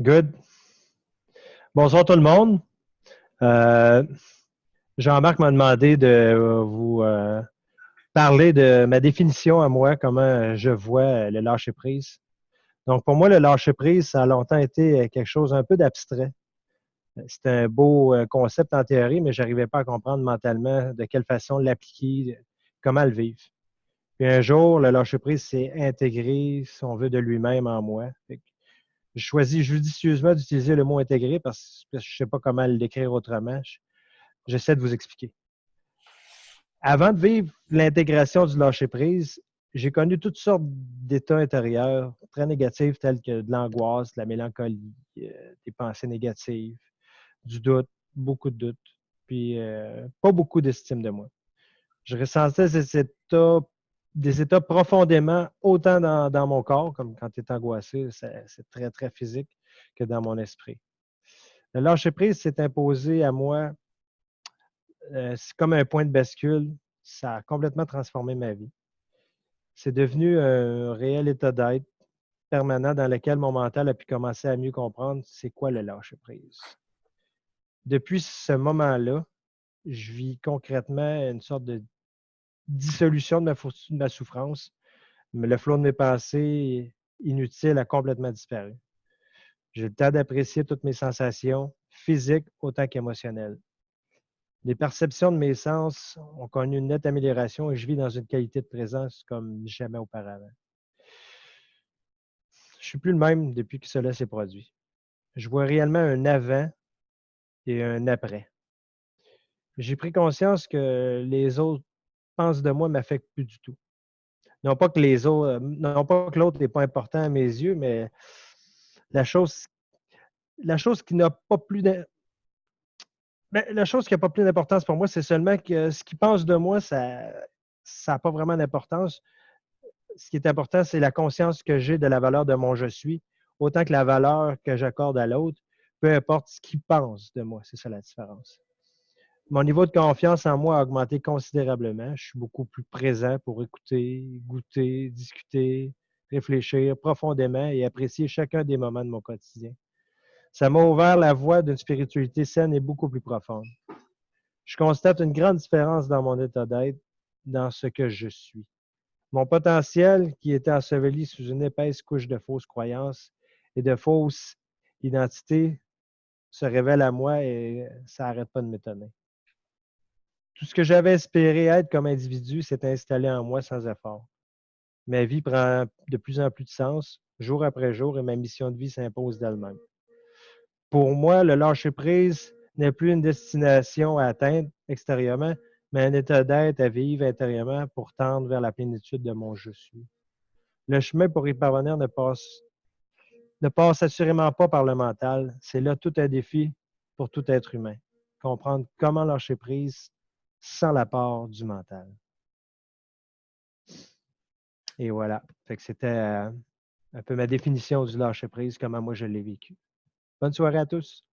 Good. Bonsoir tout le monde. Euh, Jean-Marc m'a demandé de vous parler de ma définition à moi, comment je vois le lâcher-prise. Donc, pour moi, le lâcher-prise, ça a longtemps été quelque chose un peu d'abstrait. C'était un beau concept en théorie, mais je n'arrivais pas à comprendre mentalement de quelle façon l'appliquer, comment le vivre. Puis un jour, le lâcher-prise s'est intégré, si on veut, de lui-même en moi. Je choisis judicieusement d'utiliser le mot intégré parce que je ne sais pas comment le décrire autrement. J'essaie de vous expliquer. Avant de vivre l'intégration du lâcher-prise, j'ai connu toutes sortes d'états intérieurs très négatifs tels que de l'angoisse, de la mélancolie, des pensées négatives, du doute, beaucoup de doute, puis pas beaucoup d'estime de moi. Je ressentais des états profondément, autant dans mon corps, comme quand tu es angoissé, c'est très, très physique, que dans mon esprit. Le lâcher-prise s'est imposé à moi, c'est comme un point de bascule. Ça a complètement transformé ma vie. C'est devenu un réel état d'être permanent dans lequel mon mental a pu commencer à mieux comprendre c'est quoi le lâcher-prise. Depuis ce moment-là, je vis concrètement une sorte de dissolution de ma souffrance. Mais le flot de mes pensées inutiles a complètement disparu. J'ai le temps d'apprécier toutes mes sensations, physiques autant qu'émotionnelles. Les perceptions de mes sens ont connu une nette amélioration et je vis dans une qualité de présence comme jamais auparavant. Je ne suis plus le même depuis que cela s'est produit. Je vois réellement un avant et un après. J'ai pris conscience que les autres pensent de moi ne m'affectent plus du tout. Non pas que les autres, non pas que l'autre n'est pas important à mes yeux, mais la chose, la chose qui n'a pas plus la chose qui n'a pas plus d'importance pour moi, c'est seulement que ce qu'ils pensent de moi, ça n'a pas vraiment d'importance. Ce qui est important, c'est la conscience que j'ai de la valeur de mon je suis, autant que la valeur que j'accorde à l'autre, peu importe ce qu'il pense de moi. C'est ça la différence. Mon niveau de confiance en moi a augmenté considérablement. Je suis beaucoup plus présent pour écouter, goûter, discuter, réfléchir profondément et apprécier chacun des moments de mon quotidien. Ça m'a ouvert la voie d'une spiritualité saine et beaucoup plus profonde. Je constate une grande différence dans mon état d'être, dans ce que je suis. Mon potentiel, qui était enseveli sous une épaisse couche de fausses croyances et de fausses identités, se révèle à moi et ça n'arrête pas de m'étonner. Tout ce que j'avais espéré être comme individu s'est installé en moi sans effort. Ma vie prend de plus en plus de sens, jour après jour, et ma mission de vie s'impose d'elle-même. Pour moi, le lâcher-prise n'est plus une destination à atteindre extérieurement, mais un état d'être à vivre intérieurement pour tendre vers la plénitude de mon je suis. Le chemin pour y parvenir ne passe assurément pas par le mental. C'est là tout un défi pour tout être humain. Comprendre comment lâcher prise sans l'apport du mental. Et voilà. Fait que c'était un peu ma définition du lâcher prise, comment moi je l'ai vécu. Bonne soirée à tous.